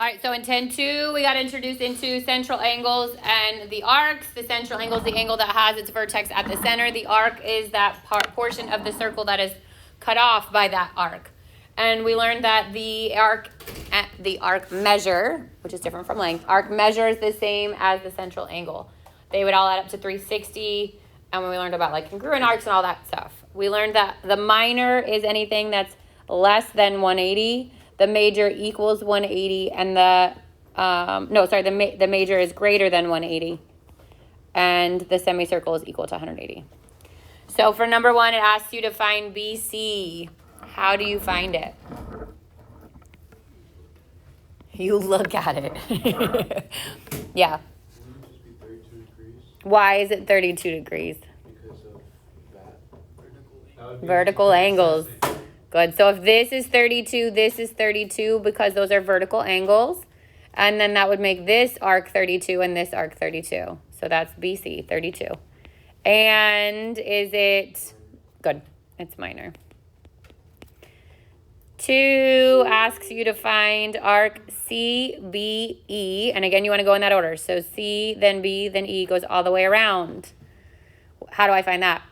All right, so in 10-2, we got introduced into central angles and the arcs. The central angle is the angle that has its vertex at the center. The arc is that portion of the circle that is cut off by that arc. And we learned that the arc measure, which is different from length, arc measure is the same as the central angle. They would all add up to 360. And when we learned about like congruent arcs and all that stuff, we learned that the minor is anything that's less than 180. The major equals 180, and the major is greater than 180, and the semicircle is equal to 180. So for number 1, it asks you to find BC. How do you find it? You look at it. Yeah. Wouldn't it just be 32 degrees? Why is it 32 degrees? Because of that. Vertical angles. Good. So if this is 32, this is 32 because those are vertical angles. And then that would make this arc 32 and this arc 32. So that's BC, 32. And is it, good, it's minor. 2 asks you to find arc CBE. And again, you want to go in that order. So C, then B, then E goes all the way around. How do I find that?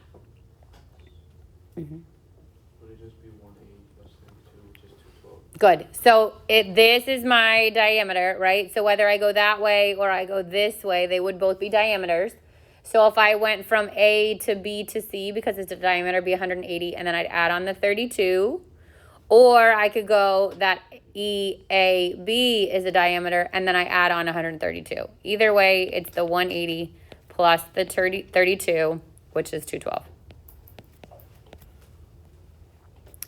Good. So this is my diameter, right? So whether I go that way or I go this way, they would both be diameters. So if I went from A to B to C, because it's a diameter, it'd be 180, and then I'd add on the 32. Or I could go that EAB is a diameter, and then I add on 132. Either way, it's the 180 plus the 32, which is 212.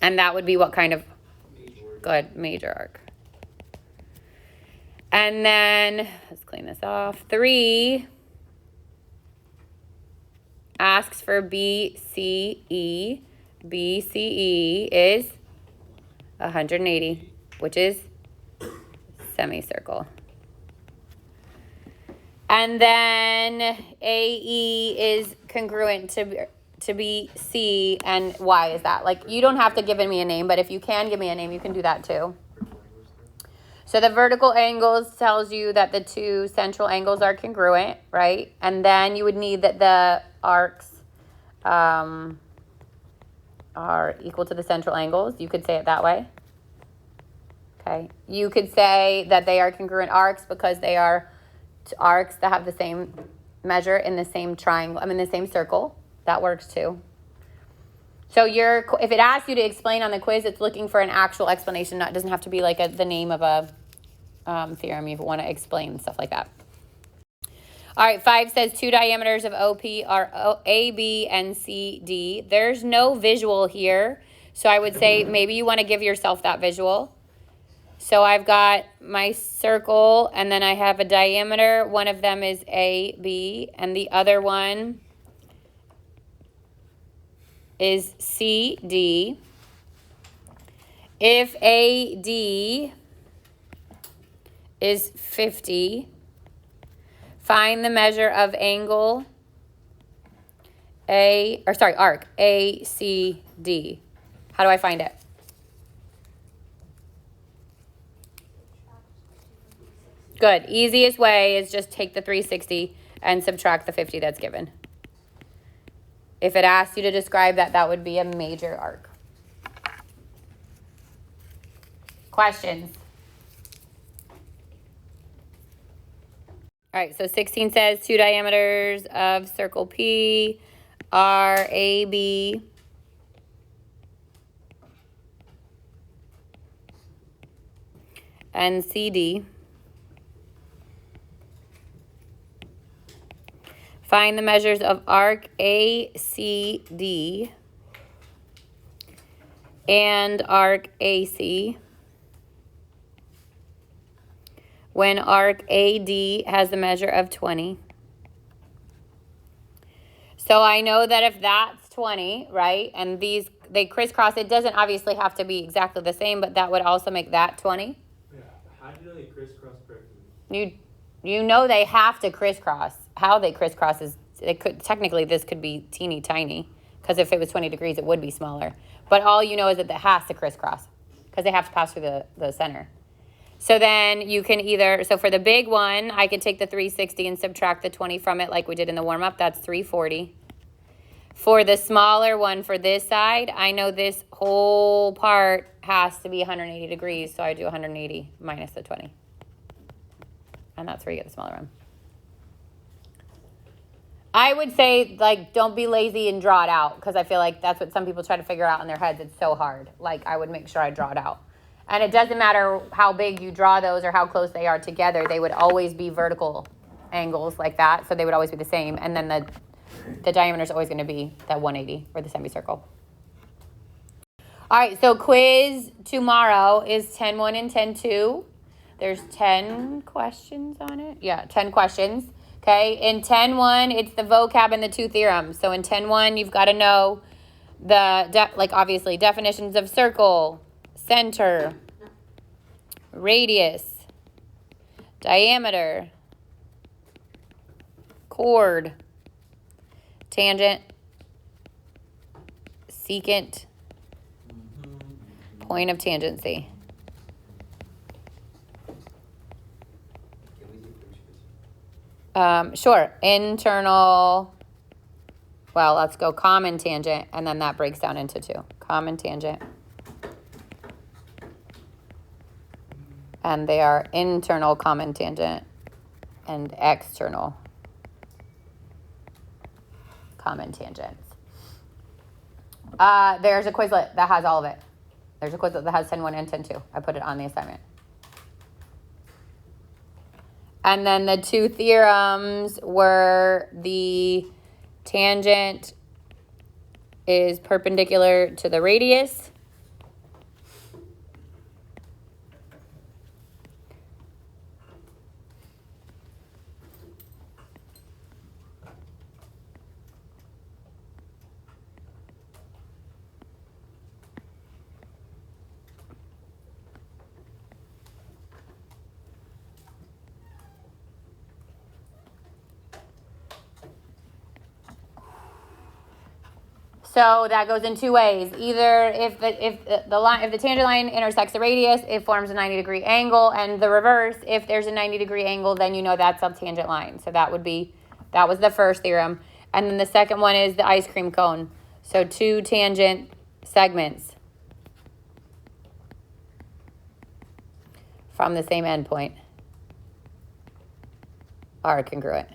And that would be what kind of? Good, major arc. And then, let's clean this off. 3 asks for BCE. BCE is 180, which is semicircle. And then AE is congruent to BC, and why is that? Like, you don't have to give me a name, but if you can give me a name, you can do that too. So the vertical angles tells you that the 2 central angles are congruent, right? And then you would need that the arcs are equal to the central angles. You could say it that way. Okay. You could say that they are congruent arcs because they are arcs that have the same measure in the same triangle, the same circle. That works too. So if it asks you to explain on the quiz, it's looking for an actual explanation. It doesn't have to be like the name of a theorem. You want to explain stuff like that. All right, 5 says 2 diameters of OP are AB and CD. There's no visual here. So I would say maybe you want to give yourself that visual. So I've got my circle, and then I have a diameter. One of them is AB, and the other one is CD. If AD is 50, find the measure of angle arc ACD. How do I find it? Good. Easiest way is just take the 360 and subtract the 50 that's given. If it asks you to describe that, that would be a major arc. Questions? All right, so 16 says 2 diameters of circle P are AB and CD. Find the measures of arc ACD and arc AC when arc AD has the measure of 20. So I know that if that's 20, right, and they crisscross, it doesn't obviously have to be exactly the same, but that would also make that 20. Yeah, how do you know they crisscross correctly? You know they have to crisscross. How they crisscross is, technically this could be teeny tiny, because if it was 20 degrees, it would be smaller. But all you know is that it has to crisscross, because they have to pass through the center. So then you can either, so for the big one, I could take the 360 and subtract the 20 from it like we did in the warm-up. That's 340. For the smaller one for this side, I know this whole part has to be 180 degrees, so I do 180 minus the 20. And that's where you get the smaller one. I would say, like, don't be lazy and draw it out, because I feel like that's what some people try to figure out in their heads. It's so hard. Like, I would make sure I draw it out. And it doesn't matter how big you draw those or how close they are together. They would always be vertical angles like that, so they would always be the same. And then the diameter is always going to be that 180 or the semicircle. All right, so quiz tomorrow is 10-1 and 10-2. There's 10 questions on it. Yeah, 10 questions. Okay, in 10-1, it's the vocab and the two theorems. So in 10-1, you've got to know obviously, definitions of circle, center, radius, diameter, chord, tangent, secant, point of tangency. Sure. Internal, well, let's go common tangent, and then that breaks down into two. Common tangent. And they are internal common tangent and external common tangents. There's a Quizlet that has all of it. There's a Quizlet that has 10-1 and 10-2. I put it on the assignment. And then the two theorems were the tangent is perpendicular to the radius. So that goes in two ways. Either if the tangent line intersects the radius, it forms a 90-degree angle, and the reverse, if there's a 90-degree angle, then you know that's a tangent line. So that was the first theorem. And then the second one is the ice cream cone. So two tangent segments from the same endpoint are congruent.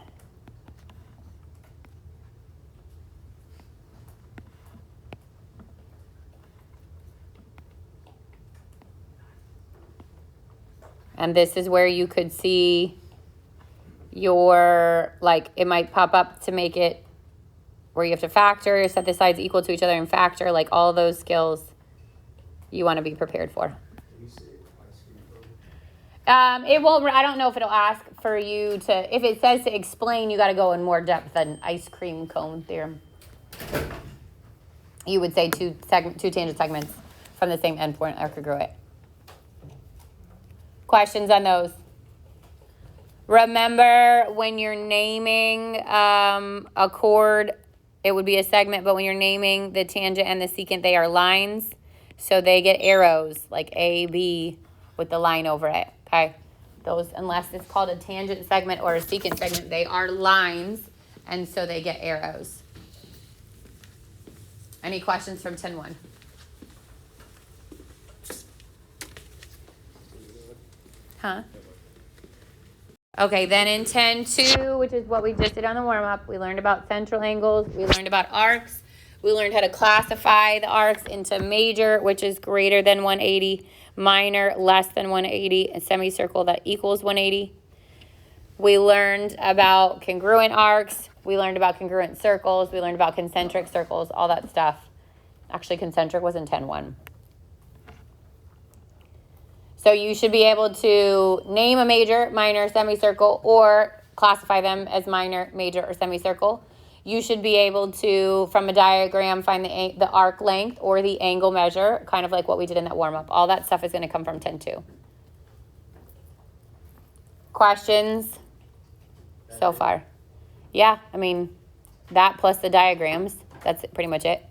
And this is where you could see your, like, it might pop up to make it where you have to factor, set the sides equal to each other and factor, like all those skills you want to be prepared for. It won't, I don't know if it'll ask for you to, if it says to explain, you got to go in more depth than ice cream cone theorem. You would say two tangent segments from the same endpoint are congruent. Questions on those? Remember, when you're naming a chord, it would be a segment, but when you're naming the tangent and the secant, they are lines. So they get arrows, like A, B, with the line over it, okay? Those, unless it's called a tangent segment or a secant segment, they are lines, and so they get arrows. Any questions from 10-1? Huh? Okay, then in 10-2, which is what we just did on the warm-up, we learned about central angles, we learned about arcs, we learned how to classify the arcs into major, which is greater than 180, minor, less than 180, and semicircle that equals 180. We learned about congruent arcs, we learned about congruent circles, we learned about concentric circles, all that stuff. Actually, concentric was in 10-1. So you should be able to name a major, minor, semicircle, or classify them as minor, major, or semicircle. You should be able to, from a diagram, find the arc length or the angle measure, kind of like what we did in that warm-up. All that stuff is going to come from 10-2. Questions so far? Yeah, I mean, that plus the diagrams, that's pretty much it.